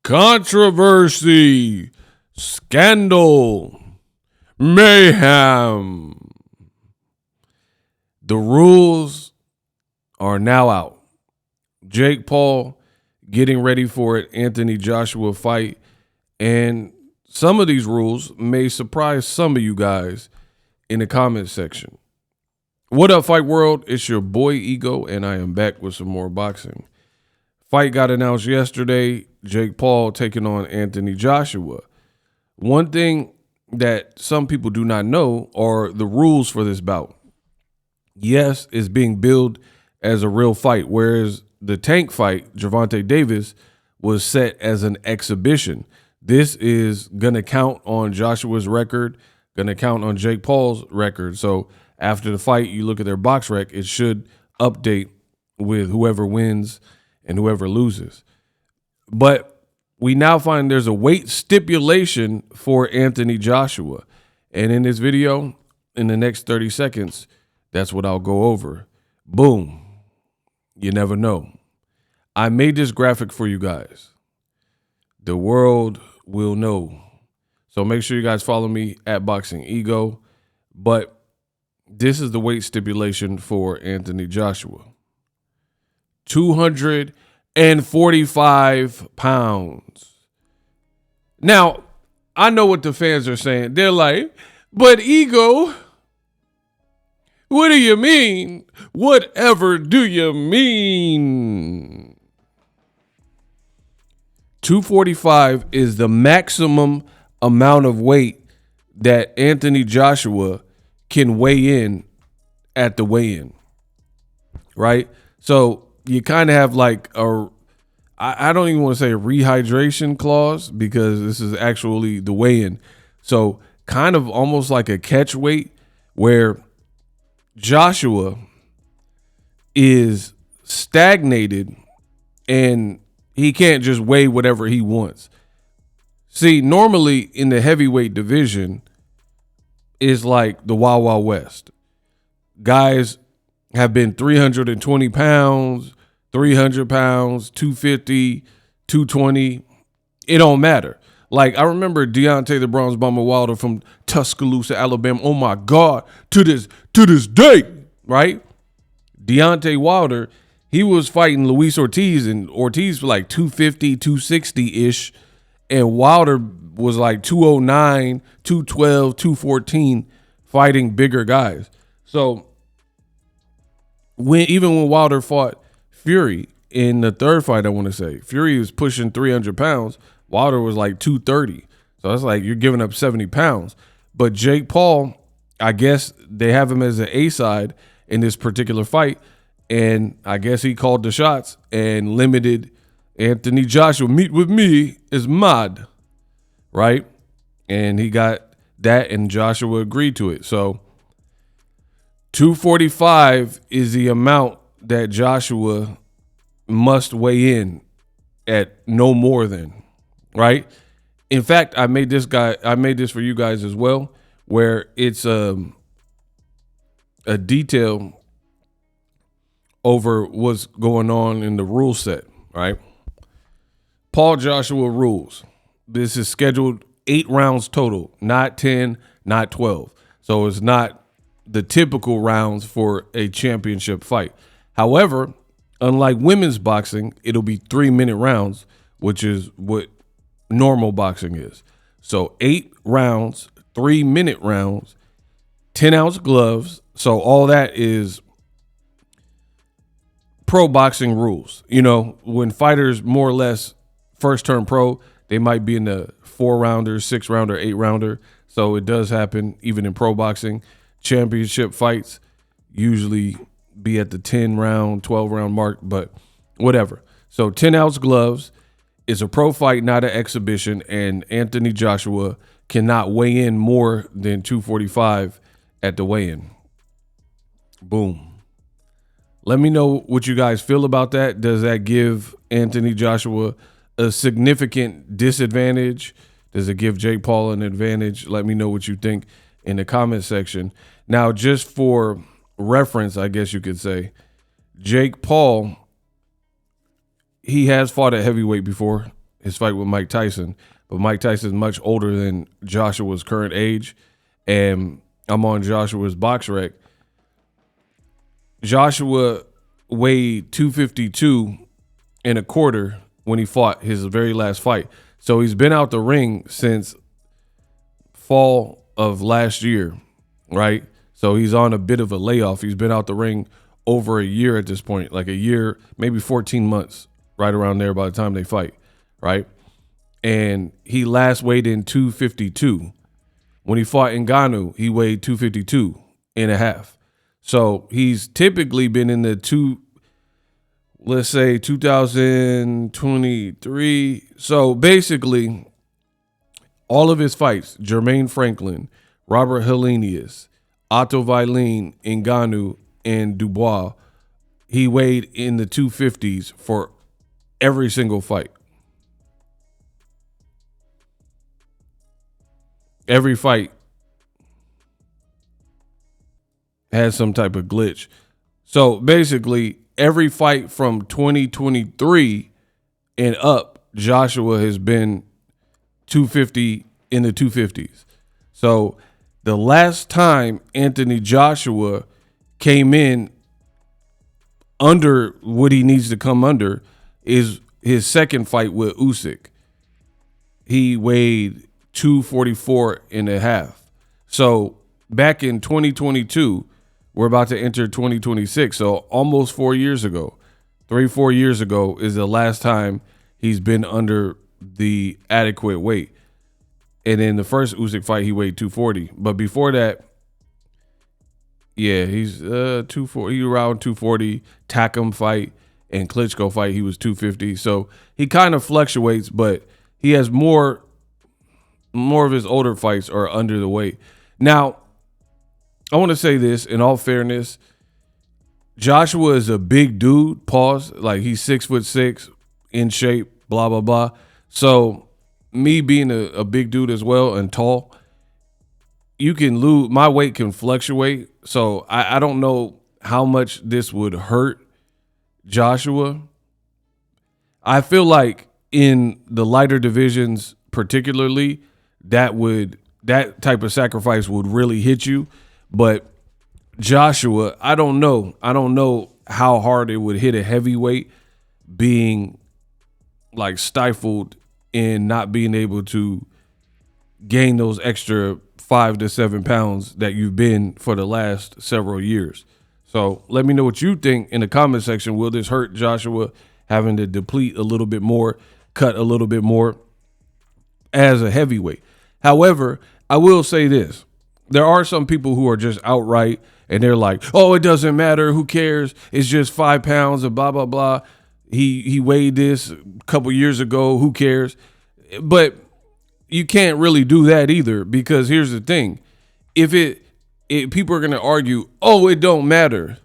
controversy, scandal, mayhem. The rules are now out. Jake Paul getting ready for an Anthony Joshua fight. And some of these rules may surprise some of you guys in the comment section. What up, Fight World? It's your boy Ego, and I am back with some more boxing. Fight got announced yesterday. Jake Paul taking on Anthony Joshua. One thing that some people do not know are the rules for this bout. Yes, it's being billed as a real fight, whereas the Tank fight, Gervonta Davis, was set as an exhibition. This is going to count on Joshua's record, going to count on Jake Paul's record. So after the fight, you look at their box rec, it should update with whoever wins and whoever loses. But we now find there's a weight stipulation for Anthony Joshua. And in this video, in the next 30 seconds, that's what I'll go over. Boom. You never know. I made this graphic for you guys. The world will know. So make sure you guys follow me at Boxing Ego. But this is the weight stipulation for Anthony Joshua. 245 pounds. Now, I know what the fans are saying. They're like, but Ego, what do you mean? Whatever do you mean? 245 is the maximum amount of weight that Anthony Joshua can weigh in at the weigh-in, right? So you kind of have like I don't even want to say a rehydration clause because this is actually the weigh-in. So kind of almost like a catch weight where Joshua is stagnated and he can't just weigh whatever he wants. See, normally in the heavyweight division is like the Wild Wild West. Guys have been 320 pounds, 300 pounds, 250, 220. It don't matter. Like, I remember Deontay the Bronze Bomber Wilder from Tuscaloosa, Alabama. Oh, my God. To this day, right? Deontay Wilder, he was fighting Luis Ortiz, and Ortiz was like 250, 260-ish. And Wilder was like 209, 212, 214, fighting bigger guys. So even when Wilder fought Fury in the third fight, I want to say, Fury was pushing 300 pounds. Wilder was like 230. So it's like you're giving up 70 pounds. But Jake Paul, I guess they have him as an A-side in this particular fight. And I guess he called the shots and limited Anthony Joshua. Meet with me is mad, right? And he got that, and Joshua agreed to it. So 245 is the amount that Joshua must weigh in at, no more than, right? In fact, I made this for you guys as well, where it's a detail over what's going on in the rule set, right? Paul Joshua rules. This is scheduled 8 rounds total, not 10, not 12. So it's not the typical rounds for a championship fight. However, unlike women's boxing, it'll be 3-minute rounds, which is what normal boxing is. So 8 rounds, 3-minute rounds, 10-ounce gloves. So all that is pro boxing rules. You know, when fighters more or less first turn pro, they might be in the 4-rounder, 6-rounder, 8-rounder. So it does happen even in pro boxing. Championship fights usually be at the 10-round, 12-round mark, but whatever. So 10-ounce gloves is a pro fight, not an exhibition, and Anthony Joshua cannot weigh in more than 245 at the weigh-in. Boom. Let me know what you guys feel about that. Does that give Anthony Joshua a significant disadvantage? Does it give Jake Paul an advantage? Let me know what you think in the comment section. Now, just for reference, I guess you could say, Jake Paul, he has fought at heavyweight before. his fight with Mike Tyson, but Mike Tyson is much older than Joshua's current age, and I'm on Joshua's box rec. Joshua weighed 252 and a quarter when he fought his very last fight. So he's been out the ring since fall of last year, right? So he's on a bit of a layoff. He's been out the ring over a year at this point, like a year, maybe 14 months, right around there by the time they fight, right? And he last weighed in 252. When he fought Ngannou, he weighed 252 and a half. So he's typically been in the let's say 2023. So basically, all of his fights, Jermaine Franklin, Robert Helenius, Otto Vailin, Ngannou, and Dubois, he weighed in the 250s for every single fight. Every fight has some type of glitch. So basically, every fight from 2023 and up, Joshua has been 250 in the 250s. So the last time Anthony Joshua came in under what he needs to come under is his second fight with Usyk. He weighed 244 and a half. So back in 2022, we're about to enter 2026. So almost 4 years ago, 3-4 years ago is the last time he's been under the adequate weight. And in the first Usyk fight, he weighed 240. But before that, yeah, he's 240. He around 240. Takam fight and Klitschko fight, he was 250. So he kind of fluctuates, but he has more of his older fights are under the weight. Now, I want to say this in all fairness. Joshua is a big dude, pause. Like he's 6'6", in shape, blah, blah, blah. So me being a big dude as well and tall, you can lose. My weight can fluctuate. So I don't know how much this would hurt Joshua. I feel like in the lighter divisions particularly, that type of sacrifice would really hit you. But Joshua, I don't know. I don't know how hard it would hit a heavyweight being like stifled in not being able to gain those extra 5 to 7 pounds that you've been for the last several years. So let me know what you think in the comment section. Will this hurt Joshua having to deplete a little bit more, cut a little bit more as a heavyweight? However, I will say this. There are some people who are just outright and they're like, oh, it doesn't matter. Who cares? It's just 5 pounds of blah, blah, blah. He weighed this a couple years ago. Who cares? But you can't really do that either, because here's the thing. If people are going to argue, oh, it don't matter.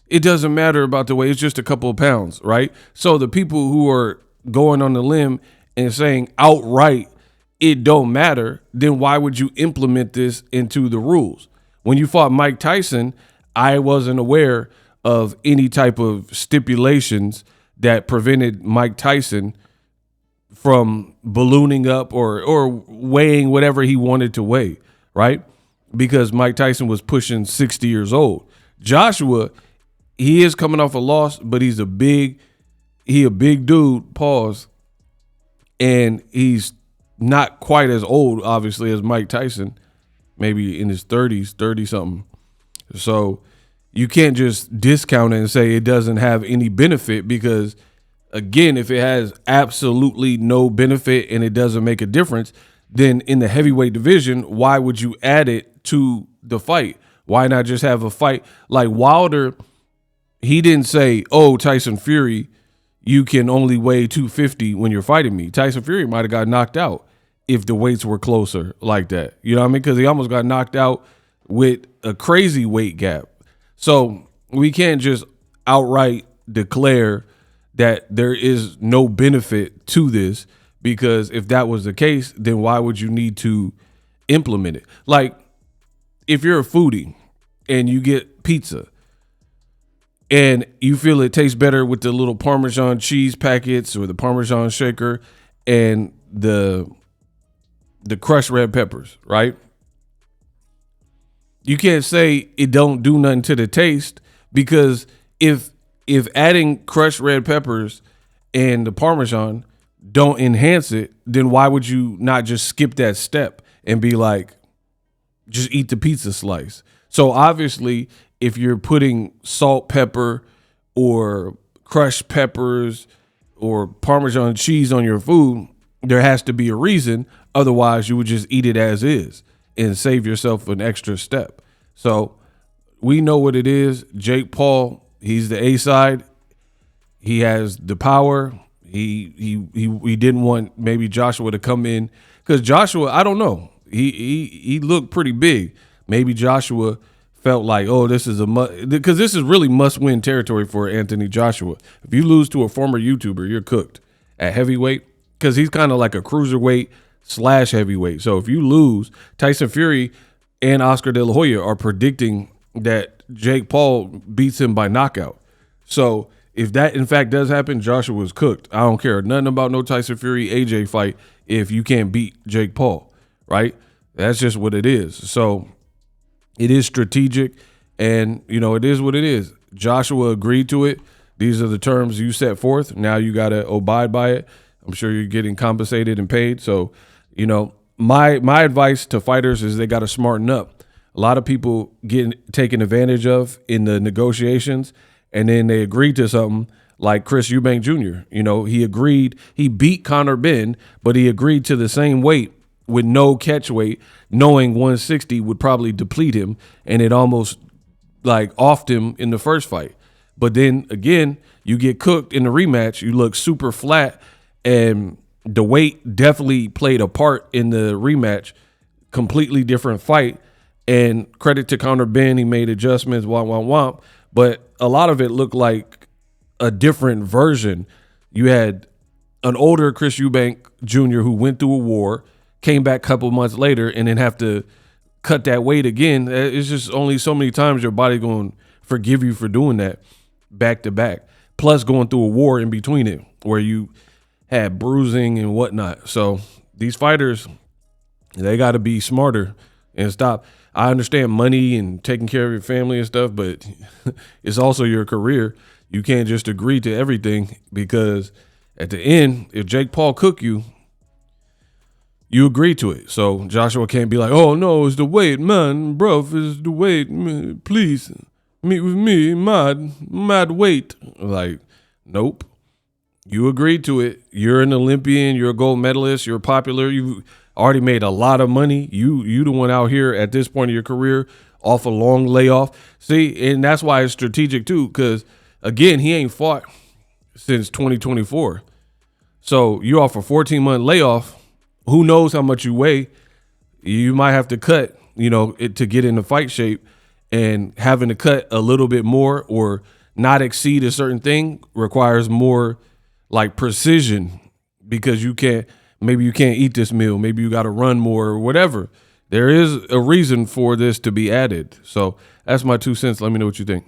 It doesn't matter about the weight. It's just a couple of pounds, right? So the people who are going on the limb and saying outright, it don't matter, then why would you implement this into the rules? When you fought Mike Tyson, I wasn't aware of any type of stipulations that prevented Mike Tyson from ballooning up or weighing whatever he wanted to weigh, right? Because Mike Tyson was pushing 60 years old. Joshua, he is coming off a loss, but he a big dude, pause, and he's not quite as old, obviously, as Mike Tyson, maybe in his 30s, 30-something. So you can't just discount it and say it doesn't have any benefit, because, again, if it has absolutely no benefit and it doesn't make a difference, then in the heavyweight division, why would you add it to the fight? Why not just have a fight? Like Wilder, he didn't say, oh, Tyson Fury, you can only weigh 250 when you're fighting me. Tyson Fury might have got knocked out if the weights were closer like that. You know what I mean? Because he almost got knocked out with a crazy weight gap. So we can't just outright declare that there is no benefit to this, because if that was the case, then why would you need to implement it? Like if you're a foodie and you get pizza and you feel it tastes better with the little Parmesan cheese packets or the Parmesan shaker, and the crushed red peppers, right? You can't say it don't do nothing to the taste, because if adding crushed red peppers and the Parmesan don't enhance it, then why would you not just skip that step and be like, just eat the pizza slice? So obviously, if you're putting salt, pepper, or crushed peppers or Parmesan cheese on your food, there has to be a reason. Otherwise, you would just eat it as is and save yourself an extra step. So we know what it is. Jake Paul, he's the A side. He has the power. He didn't want maybe Joshua to come in, because Joshua, I don't know. He looked pretty big. Maybe Joshua felt like, oh, this is because this is really must-win territory for Anthony Joshua. If you lose to a former YouTuber, you're cooked at heavyweight, because he's kind of like a cruiserweight / heavyweight. So if you lose, Tyson Fury and Oscar De La Hoya are predicting that Jake Paul beats him by knockout. So if that in fact does happen, Joshua's cooked. I don't care nothing about no Tyson Fury AJ fight if you can't beat Jake Paul, right? That's just what it is. So it is strategic, and, you know, it is what it is. Joshua agreed to it. These are the terms you set forth. Now you got to abide by it. I'm sure you're getting compensated and paid. So, you know, my advice to fighters is they got to smarten up. A lot of people get taken advantage of in the negotiations, and then they agree to something like Chris Eubank Jr. You know, he beat Conor Benn, but he agreed to the same weight with no catch weight, knowing 160 would probably deplete him, and it almost like offed him in the first fight. But then again, you get cooked in the rematch, you look super flat, and the weight definitely played a part in the rematch. Completely different fight, and credit to Conor Benn, he made adjustments, womp. But a lot of it looked like a different version. You had an older Chris Eubank Jr. who went through a war, came back a couple months later, and then have to cut that weight again. It's just only so many times your body going to forgive you for doing that back to back. Plus going through a war in between it where you had bruising and whatnot. So these fighters, they got to be smarter and stop. I understand money and taking care of your family and stuff, but it's also your career. You can't just agree to everything, because at the end, if Jake Paul cook you, you agree to it. So Joshua can't be like, oh, no, it's the weight, man, bruv, it's the weight, man, please, meet with me, mad weight. Like, nope. You agreed to it. You're an Olympian. You're a gold medalist. You're popular. You've already made a lot of money. You the one out here at this point of your career off a long layoff. See, and that's why it's strategic too, because, again, he ain't fought since 2024. So you off a 14-month layoff. Who knows how much you weigh? You might have to cut, you know, to get into fight shape, and having to cut a little bit more or not exceed a certain thing requires more like precision, because maybe you can't eat this meal. Maybe you got to run more or whatever. There is a reason for this to be added. So that's my 2 cents. Let me know what you think.